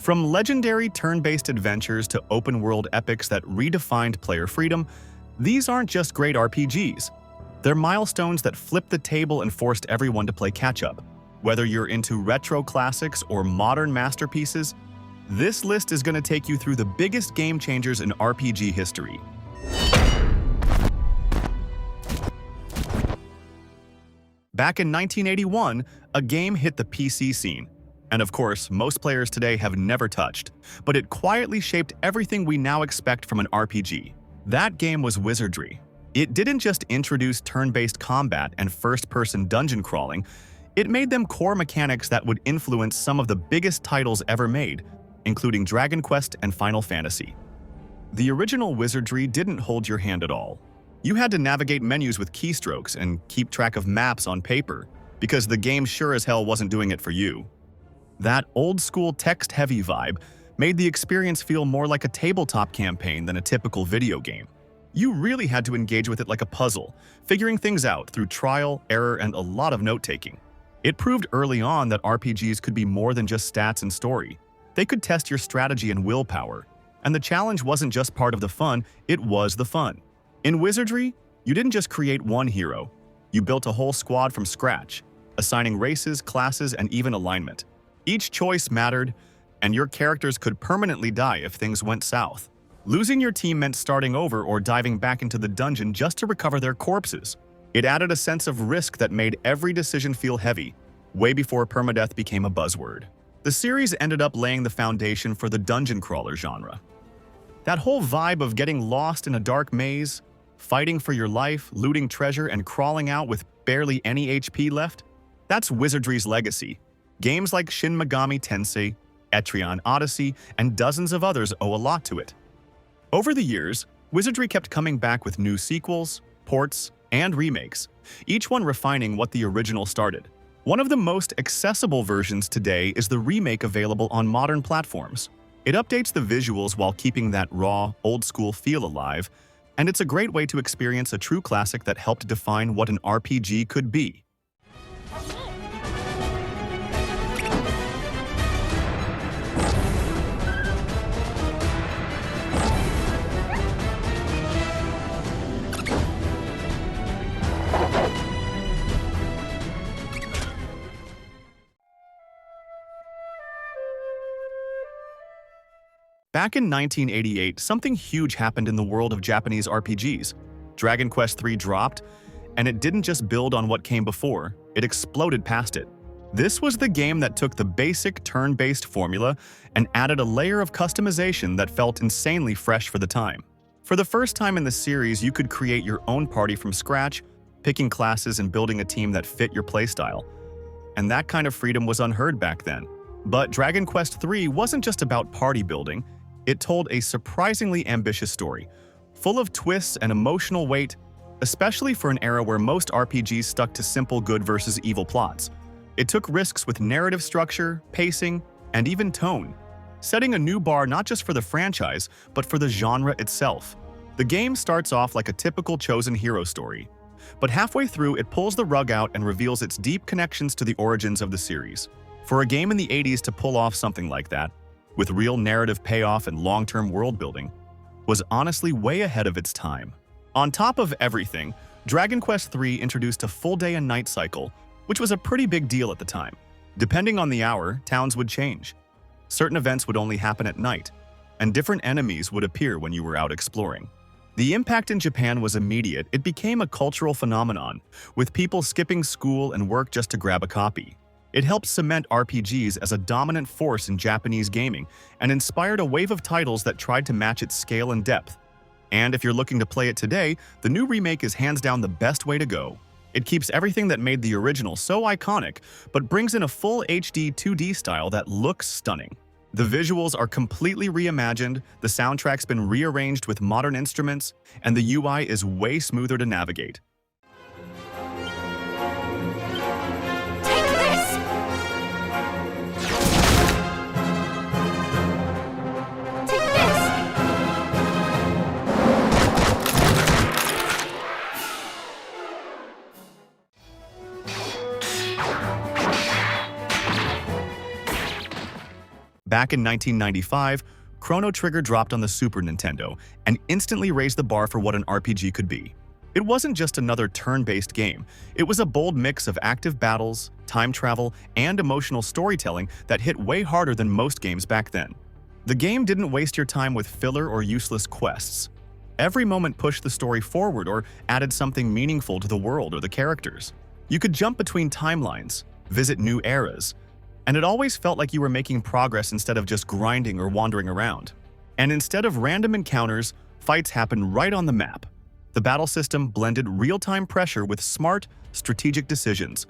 From legendary turn-based adventures to open-world epics that redefined player freedom, these aren't just great RPGs. They're milestones that flipped the table and forced everyone to play catch-up. Whether you're into retro classics or modern masterpieces, this list is going to take you through the biggest game changers in RPG history. Back in 1981, a game hit the PC scene. And of course, most players today have never touched, but it quietly shaped everything we now expect from an RPG. That game was Wizardry. It didn't just introduce turn-based combat and first-person dungeon crawling, it made them core mechanics that would influence some of the biggest titles ever made, including Dragon Quest and Final Fantasy. The original Wizardry didn't hold your hand at all. You had to navigate menus with keystrokes and keep track of maps on paper, because the game sure as hell wasn't doing it for you. That old-school text-heavy vibe made the experience feel more like a tabletop campaign than a typical video game. You really had to engage with it like a puzzle, figuring things out through trial, error, and a lot of note-taking. It proved early on that RPGs could be more than just stats and story. They could test your strategy and willpower. And the challenge wasn't just part of the fun, it was the fun. In Wizardry, you didn't just create one hero. You built a whole squad from scratch, assigning races, classes, and even alignment. Each choice mattered, and your characters could permanently die if things went south. Losing your team meant starting over or diving back into the dungeon just to recover their corpses. It added a sense of risk that made every decision feel heavy, way before permadeath became a buzzword. The series ended up laying the foundation for the dungeon crawler genre. That whole vibe of getting lost in a dark maze, fighting for your life, looting treasure, and crawling out with barely any HP left, that's Wizardry's legacy. Games like Shin Megami Tensei, Etrian Odyssey, and dozens of others owe a lot to it. Over the years, Wizardry kept coming back with new sequels, ports, and remakes, each one refining what the original started. One of the most accessible versions today is the remake available on modern platforms. It updates the visuals while keeping that raw, old-school feel alive, and it's a great way to experience a true classic that helped define what an RPG could be. Back in 1988, something huge happened in the world of Japanese RPGs. Dragon Quest III dropped, and it didn't just build on what came before, it exploded past it. This was the game that took the basic turn-based formula and added a layer of customization that felt insanely fresh for the time. For the first time in the series, you could create your own party from scratch, picking classes and building a team that fit your playstyle. And that kind of freedom was unheard back then. But Dragon Quest III wasn't just about party building. It told a surprisingly ambitious story, full of twists and emotional weight, especially for an era where most RPGs stuck to simple good versus evil plots. It took risks with narrative structure, pacing, and even tone, setting a new bar not just for the franchise, but for the genre itself. The game starts off like a typical chosen hero story, but halfway through it pulls the rug out and reveals its deep connections to the origins of the series. For a game in the 80s to pull off something like that, with real narrative payoff and long-term world building, was honestly way ahead of its time. On top of everything, Dragon Quest III introduced a full day and night cycle, which was a pretty big deal at the time. Depending on the hour, towns would change. Certain events would only happen at night, and different enemies would appear when you were out exploring. The impact in Japan was immediate. It became a cultural phenomenon, with people skipping school and work just to grab a copy. It helped cement RPGs as a dominant force in Japanese gaming and inspired a wave of titles that tried to match its scale and depth. And if you're looking to play it today, the new remake is hands down the best way to go. It keeps everything that made the original so iconic, but brings in a full HD 2D style that looks stunning. The visuals are completely reimagined, the soundtrack's been rearranged with modern instruments, and the UI is way smoother to navigate. Back in 1995, Chrono Trigger dropped on the Super Nintendo and instantly raised the bar for what an RPG could be. It wasn't just another turn-based game, it was a bold mix of active battles, time travel, and emotional storytelling that hit way harder than most games back then. The game didn't waste your time with filler or useless quests. Every moment pushed the story forward or added something meaningful to the world or the characters. You could jump between timelines, visit new eras, and it always felt like you were making progress instead of just grinding or wandering around. And instead of random encounters, fights happened right on the map. The battle system blended real-time pressure with smart, strategic decisions.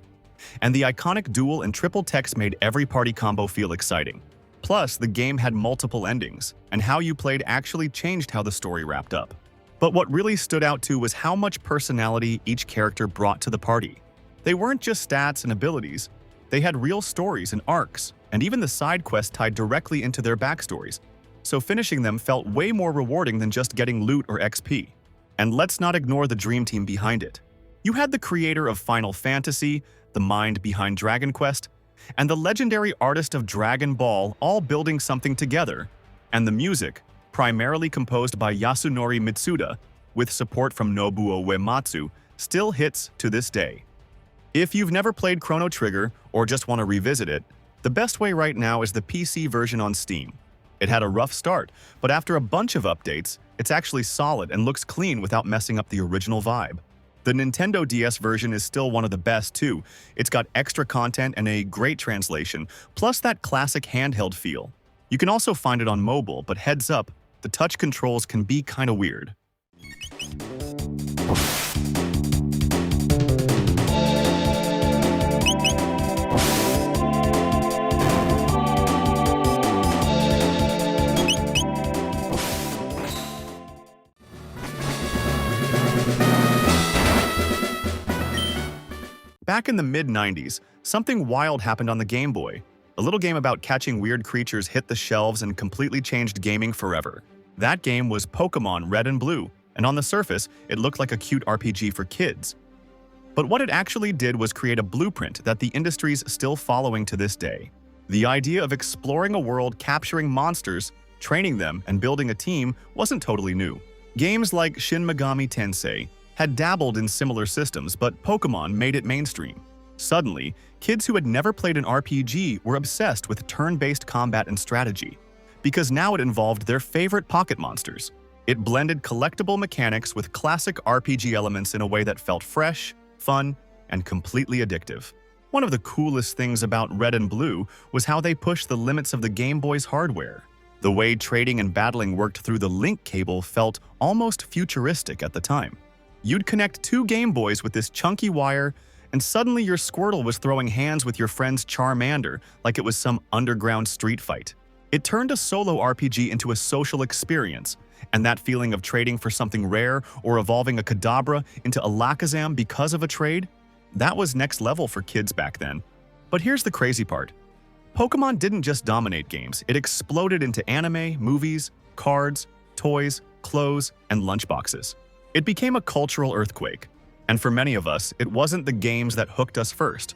And the iconic dual and triple text made every party combo feel exciting. Plus, the game had multiple endings, and how you played actually changed how the story wrapped up. But what really stood out too was how much personality each character brought to the party. They weren't just stats and abilities, they had real stories and arcs, and even the side quests tied directly into their backstories. So finishing them felt way more rewarding than just getting loot or XP. And let's not ignore the dream team behind it. You had the creator of Final Fantasy, the mind behind Dragon Quest, and the legendary artist of Dragon Ball all building something together. And the music, primarily composed by Yasunori Mitsuda, with support from Nobuo Uematsu, still hits to this day. If you've never played Chrono Trigger or just want to revisit it, the best way right now is the PC version on Steam. It had a rough start, but after a bunch of updates, it's actually solid and looks clean without messing up the original vibe. The Nintendo DS version is still one of the best too. It's got extra content and a great translation, plus that classic handheld feel. You can also find it on mobile, but heads up, the touch controls can be kinda weird. Back in the mid-90s, something wild happened on the Game Boy. A little game about catching weird creatures hit the shelves and completely changed gaming forever. That game was Pokémon Red and Blue, and on the surface, it looked like a cute RPG for kids. But what it actually did was create a blueprint that the industry's still following to this day. The idea of exploring a world capturing monsters, training them, and building a team wasn't totally new. Games like Shin Megami Tensei had dabbled in similar systems, but Pokémon made it mainstream. Suddenly, kids who had never played an RPG were obsessed with turn-based combat and strategy, because now it involved their favorite pocket monsters. It blended collectible mechanics with classic RPG elements in a way that felt fresh, fun, and completely addictive. One of the coolest things about Red and Blue was how they pushed the limits of the Game Boy's hardware. The way trading and battling worked through the link cable felt almost futuristic at the time. You'd connect two Game Boys with this chunky wire, and suddenly your Squirtle was throwing hands with your friend's Charmander like it was some underground street fight. It turned a solo RPG into a social experience, and that feeling of trading for something rare or evolving a Kadabra into Alakazam because of a trade, that was next level for kids back then. But here's the crazy part. Pokémon didn't just dominate games, it exploded into anime, movies, cards, toys, clothes, and lunchboxes. It became a cultural earthquake, and for many of us, it wasn't the games that hooked us first.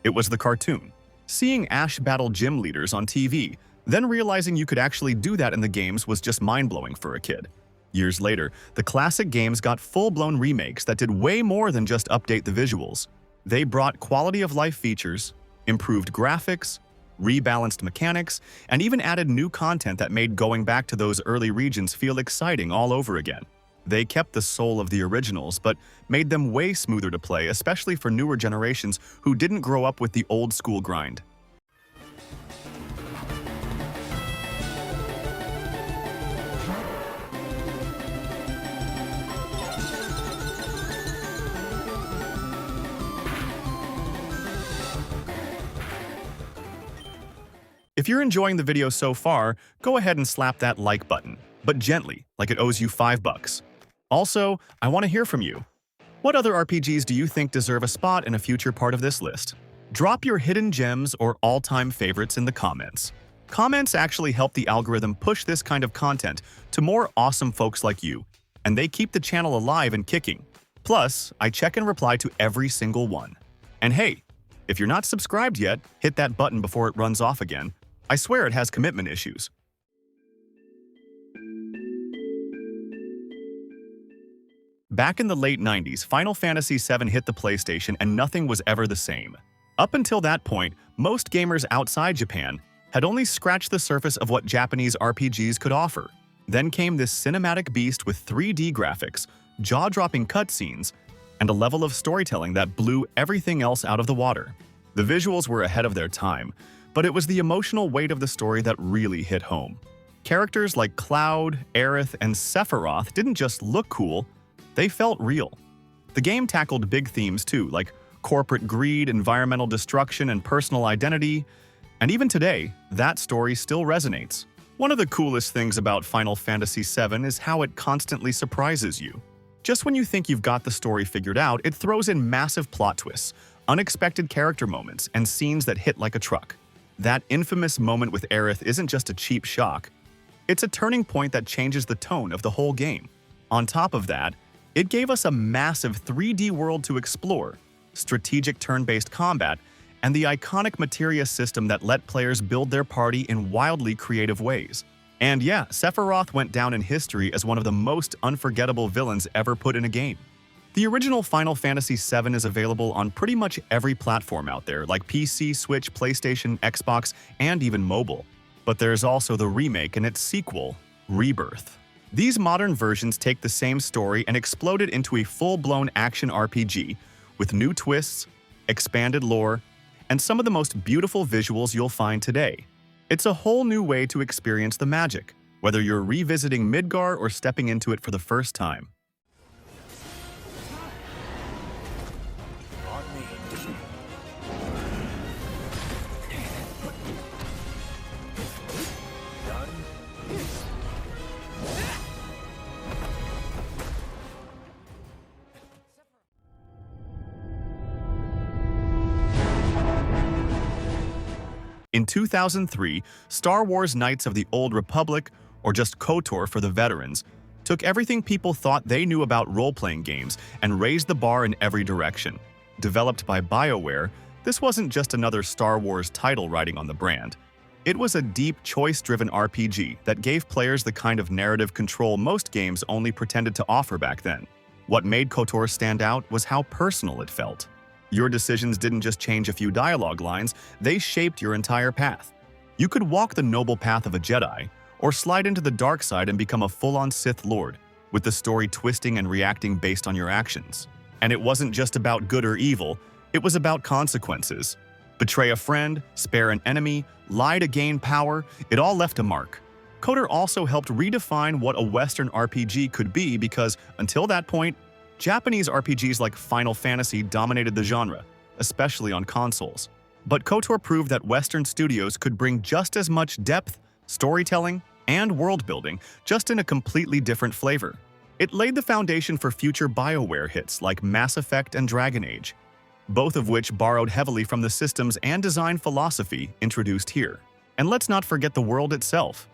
It was the cartoon. Seeing Ash battle gym leaders on TV, then realizing you could actually do that in the games was just mind-blowing for a kid. Years later, the classic games got full-blown remakes that did way more than just update the visuals. They brought quality-of-life features, improved graphics, rebalanced mechanics, and even added new content that made going back to those early regions feel exciting all over again. They kept the soul of the originals, but made them way smoother to play, especially for newer generations who didn't grow up with the old-school grind. If you're enjoying the video so far, go ahead and slap that like button, but gently, like it owes you $5. Also, I want to hear from you. What other RPGs do you think deserve a spot in a future part of this list? Drop your hidden gems or all-time favorites in the comments. Comments actually help the algorithm push this kind of content to more awesome folks like you, and they keep the channel alive and kicking. Plus, I check and reply to every single one. And hey, if you're not subscribed yet, hit that button before it runs off again. I swear it has commitment issues. Back in the late 90s, Final Fantasy VII hit the PlayStation and nothing was ever the same. Up until that point, most gamers outside Japan had only scratched the surface of what Japanese RPGs could offer. Then came this cinematic beast with 3D graphics, jaw-dropping cutscenes, and a level of storytelling that blew everything else out of the water. The visuals were ahead of their time, but it was the emotional weight of the story that really hit home. Characters like Cloud, Aerith, and Sephiroth didn't just look cool, they felt real. The game tackled big themes too, like corporate greed, environmental destruction, and personal identity. And even today, that story still resonates. One of the coolest things about Final Fantasy VII is how it constantly surprises you. Just when you think you've got the story figured out, it throws in massive plot twists, unexpected character moments, and scenes that hit like a truck. That infamous moment with Aerith isn't just a cheap shock. It's a turning point that changes the tone of the whole game. On top of that, it gave us a massive 3D world to explore, strategic turn-based combat, and the iconic materia system that let players build their party in wildly creative ways. And yeah, Sephiroth went down in history as one of the most unforgettable villains ever put in a game. The original Final Fantasy VII is available on pretty much every platform out there, like PC, Switch, PlayStation, Xbox, and even mobile. But there's also the remake and its sequel, Rebirth. These modern versions take the same story and explode it into a full-blown action RPG with new twists, expanded lore, and some of the most beautiful visuals you'll find today. It's a whole new way to experience the magic, whether you're revisiting Midgar or stepping into it for the first time. In 2003, Star Wars Knights of the Old Republic, or just KOTOR for the veterans, took everything people thought they knew about role-playing games and raised the bar in every direction. Developed by BioWare, this wasn't just another Star Wars title riding on the brand. It was a deep, choice-driven RPG that gave players the kind of narrative control most games only pretended to offer back then. What made KOTOR stand out was how personal it felt. Your decisions didn't just change a few dialogue lines, they shaped your entire path. You could walk the noble path of a Jedi, or slide into the dark side and become a full-on Sith Lord, with the story twisting and reacting based on your actions. And it wasn't just about good or evil, it was about consequences. Betray a friend, spare an enemy, lie to gain power, it all left a mark. KOTOR also helped redefine what a Western RPG could be because, until that point, Japanese RPGs like Final Fantasy dominated the genre, especially on consoles. But KOTOR proved that Western studios could bring just as much depth, storytelling, and world-building, just in a completely different flavor. It laid the foundation for future BioWare hits like Mass Effect and Dragon Age, both of which borrowed heavily from the systems and design philosophy introduced here. And let's not forget the world itself.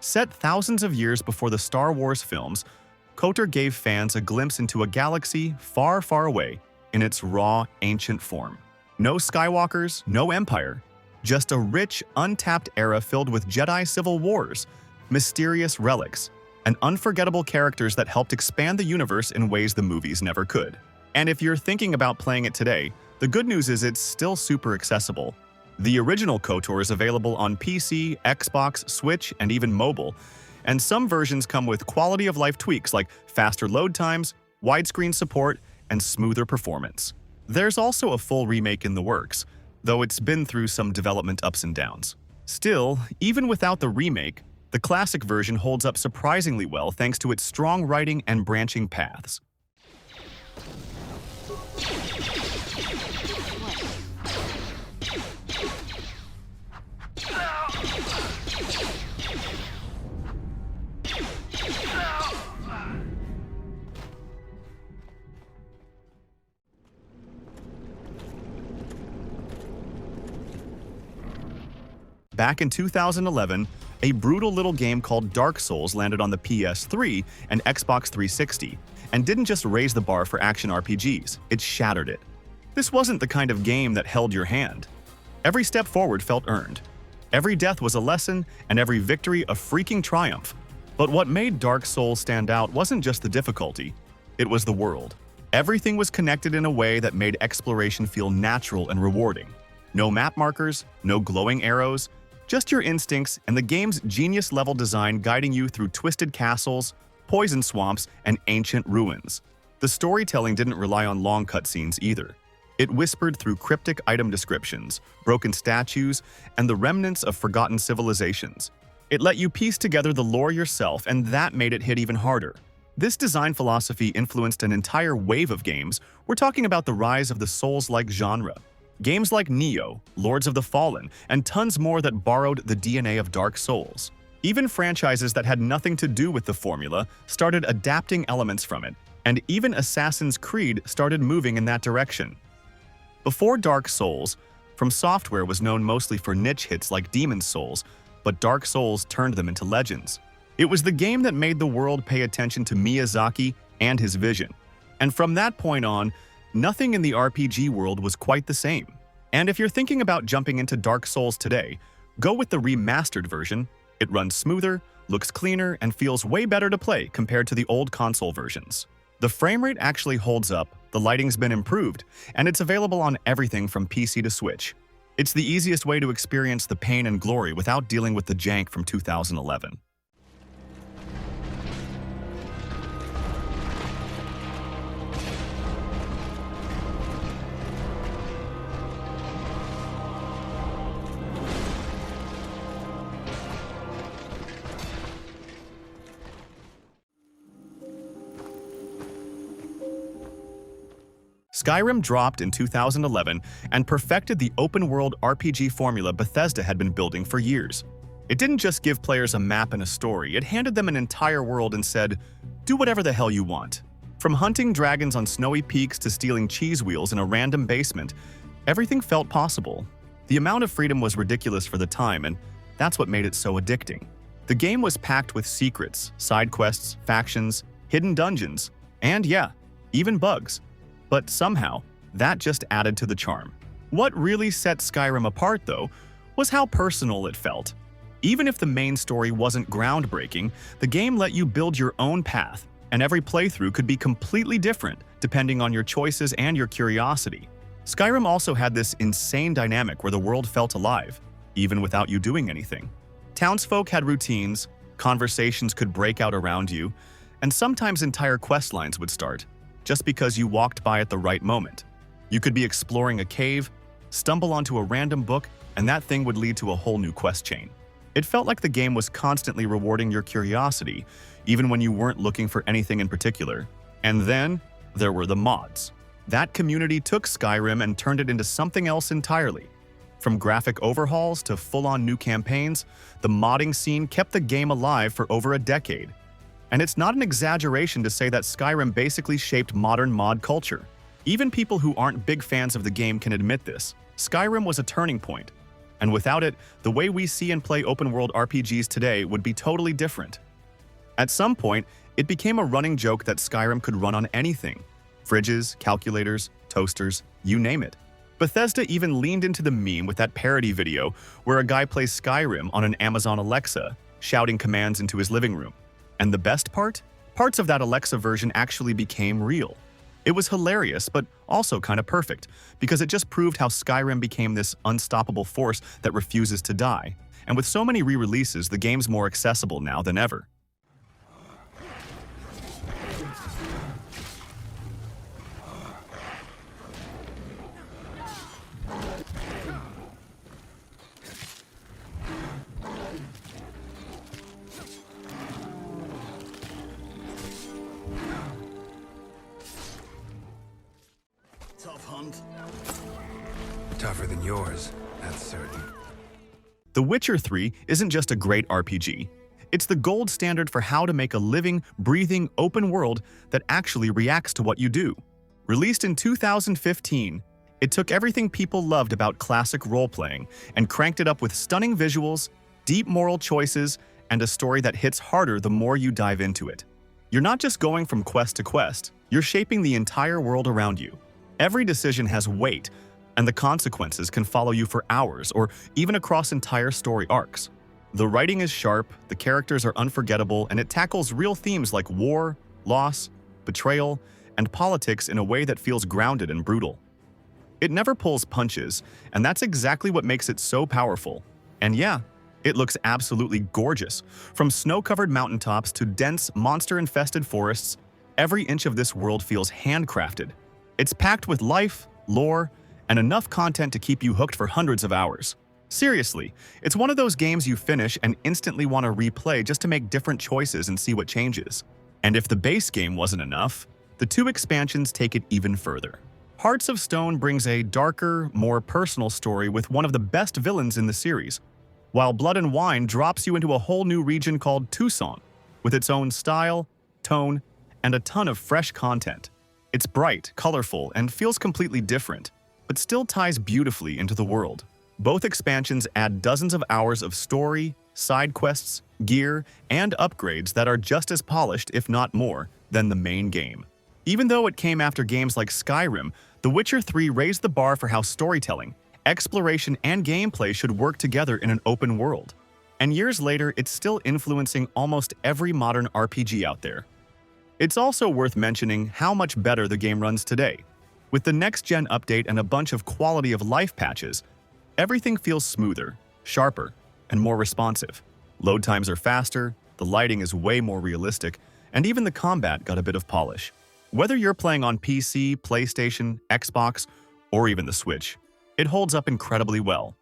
Set thousands of years before the Star Wars films, KOTOR gave fans a glimpse into a galaxy far, far away in its raw, ancient form. No Skywalkers, no Empire, just a rich, untapped era filled with Jedi civil wars, mysterious relics, and unforgettable characters that helped expand the universe in ways the movies never could. And if you're thinking about playing it today, the good news is it's still super accessible. The original KOTOR is available on PC, Xbox, Switch, and even mobile, and some versions come with quality-of-life tweaks like faster load times, widescreen support, and smoother performance. There's also a full remake in the works, though it's been through some development ups and downs. Still, even without the remake, the classic version holds up surprisingly well thanks to its strong writing and branching paths. Back in 2011, a brutal little game called Dark Souls landed on the PS3 and Xbox 360, and didn't just raise the bar for action RPGs, it shattered it. This wasn't the kind of game that held your hand. Every step forward felt earned. Every death was a lesson, and every victory a freaking triumph. But what made Dark Souls stand out wasn't just the difficulty, it was the world. Everything was connected in a way that made exploration feel natural and rewarding. No map markers, no glowing arrows, just your instincts and the game's genius-level design guiding you through twisted castles, poison swamps, and ancient ruins. The storytelling didn't rely on long cutscenes either. It whispered through cryptic item descriptions, broken statues, and the remnants of forgotten civilizations. It let you piece together the lore yourself, and that made it hit even harder. This design philosophy influenced an entire wave of games. We're talking about the rise of the Souls-like genre. Games like Nioh, Lords of the Fallen, and tons more that borrowed the DNA of Dark Souls. Even franchises that had nothing to do with the formula started adapting elements from it, and even Assassin's Creed started moving in that direction. Before Dark Souls, From Software was known mostly for niche hits like Demon's Souls, but Dark Souls turned them into legends. It was the game that made the world pay attention to Miyazaki and his vision. And from that point on, nothing in the RPG world was quite the same. And if you're thinking about jumping into Dark Souls today, go with the remastered version. It runs smoother, looks cleaner, and feels way better to play compared to the old console versions. The frame rate actually holds up, the lighting's been improved, and it's available on everything from PC to Switch. It's the easiest way to experience the pain and glory without dealing with the jank from 2011. Skyrim dropped in 2011 and perfected the open-world RPG formula Bethesda had been building for years. It didn't just give players a map and a story, it handed them an entire world and said, do whatever the hell you want. From hunting dragons on snowy peaks to stealing cheese wheels in a random basement, everything felt possible. The amount of freedom was ridiculous for the time, and that's what made it so addicting. The game was packed with secrets, side quests, factions, hidden dungeons, and yeah, even bugs. But somehow, that just added to the charm. What really set Skyrim apart, though, was how personal it felt. Even if the main story wasn't groundbreaking, the game let you build your own path, and every playthrough could be completely different depending on your choices and your curiosity. Skyrim also had this insane dynamic where the world felt alive, even without you doing anything. Townsfolk had routines, conversations could break out around you, and sometimes entire quest lines would start, just because you walked by at the right moment. You could be exploring a cave, stumble onto a random book, and that thing would lead to a whole new quest chain. It felt like the game was constantly rewarding your curiosity, even when you weren't looking for anything in particular. And then, there were the mods. That community took Skyrim and turned it into something else entirely. From graphic overhauls to full-on new campaigns, the modding scene kept the game alive for over a decade. And it's not an exaggeration to say that Skyrim basically shaped modern mod culture. Even people who aren't big fans of the game can admit this. Skyrim was a turning point. And without it, the way we see and play open-world RPGs today would be totally different. At some point, it became a running joke that Skyrim could run on anything. Fridges, calculators, toasters, you name it. Bethesda even leaned into the meme with that parody video where a guy plays Skyrim on an Amazon Alexa, shouting commands into his living room. And the best part? Parts of that Alexa version actually became real. It was hilarious, but also kind of perfect, because it just proved how Skyrim became this unstoppable force that refuses to die. And with so many re-releases, the game's more accessible now than ever. Tough hunt. Tougher than yours, that's certain. The Witcher 3 isn't just a great RPG. It's the gold standard for how to make a living, breathing, open world that actually reacts to what you do. Released in 2015, it took everything people loved about classic role-playing and cranked it up with stunning visuals, deep moral choices, and a story that hits harder the more you dive into it. You're not just going from quest to quest, you're shaping the entire world around you. Every decision has weight, and the consequences can follow you for hours or even across entire story arcs. The writing is sharp, the characters are unforgettable, and it tackles real themes like war, loss, betrayal, and politics in a way that feels grounded and brutal. It never pulls punches, and that's exactly what makes it so powerful. And yeah, it looks absolutely gorgeous. From snow-covered mountaintops to dense, monster-infested forests, every inch of this world feels handcrafted. It's packed with life, lore, and enough content to keep you hooked for hundreds of hours. Seriously, it's one of those games you finish and instantly want to replay just to make different choices and see what changes. And if the base game wasn't enough, the 2 expansions take it even further. Hearts of Stone brings a darker, more personal story with one of the best villains in the series, while Blood and Wine drops you into a whole new region called Tucson, with its own style, tone, and a ton of fresh content. It's bright, colorful, and feels completely different, but still ties beautifully into the world. Both expansions add dozens of hours of story, side quests, gear, and upgrades that are just as polished, if not more, than the main game. Even though it came after games like Skyrim, The Witcher 3 raised the bar for how storytelling, exploration, and gameplay should work together in an open world. And years later, it's still influencing almost every modern RPG out there. It's also worth mentioning how much better the game runs today. With the next-gen update and a bunch of quality-of-life patches, everything feels smoother, sharper, and more responsive. Load times are faster, the lighting is way more realistic, and even the combat got a bit of polish. Whether you're playing on PC, PlayStation, Xbox, or even the Switch, it holds up incredibly well.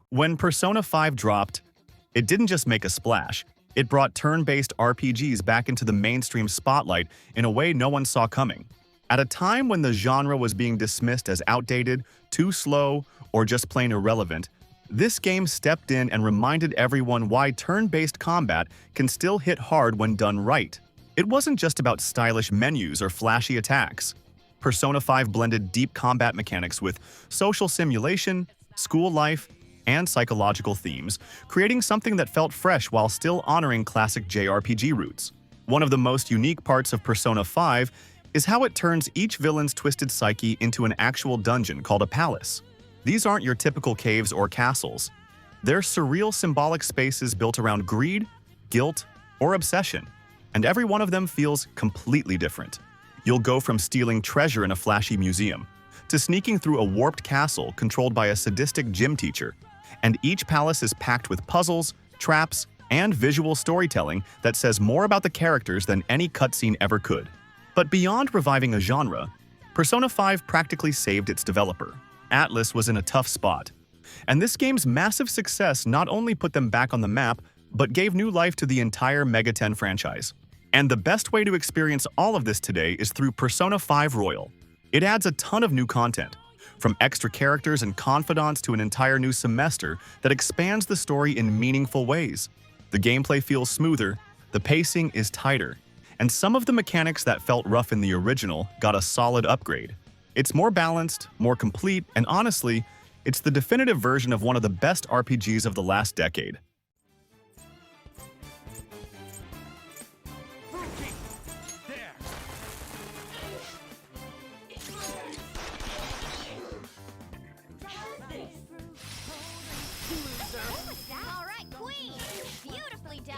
When Persona 5 dropped, it didn't just make a splash, it brought turn-based RPGs back into the mainstream spotlight in a way no one saw coming. At a time when the genre was being dismissed as outdated, too slow, or just plain irrelevant, this game stepped in and reminded everyone why turn-based combat can still hit hard when done right. It wasn't just about stylish menus or flashy attacks. Persona 5 blended deep combat mechanics with social simulation, school life, and psychological themes, creating something that felt fresh while still honoring classic JRPG roots. One of the most unique parts of Persona 5 is how it turns each villain's twisted psyche into an actual dungeon called a palace. These aren't your typical caves or castles. They're surreal symbolic spaces built around greed, guilt, or obsession, and every one of them feels completely different. You'll go from stealing treasure in a flashy museum to sneaking through a warped castle controlled by a sadistic gym teacher, and each palace is packed with puzzles, traps, and visual storytelling that says more about the characters than any cutscene ever could. But beyond reviving a genre, Persona 5 practically saved its developer. Atlus was in a tough spot, and this game's massive success not only put them back on the map, but gave new life to the entire Mega 10 franchise. And the best way to experience all of this today is through Persona 5 Royal. It adds a ton of new content, from extra characters and confidants to an entire new semester that expands the story in meaningful ways. The gameplay feels smoother, the pacing is tighter, and some of the mechanics that felt rough in the original got a solid upgrade. It's more balanced, more complete, and honestly, it's the definitive version of one of the best RPGs of the last decade. All right, Queen! Beautifully done!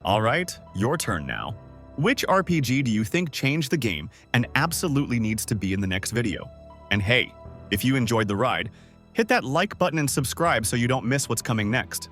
Alright, your turn now. Which RPG do you think changed the game and absolutely needs to be in the next video? And hey, if you enjoyed the ride, hit that like button and subscribe so you don't miss what's coming next.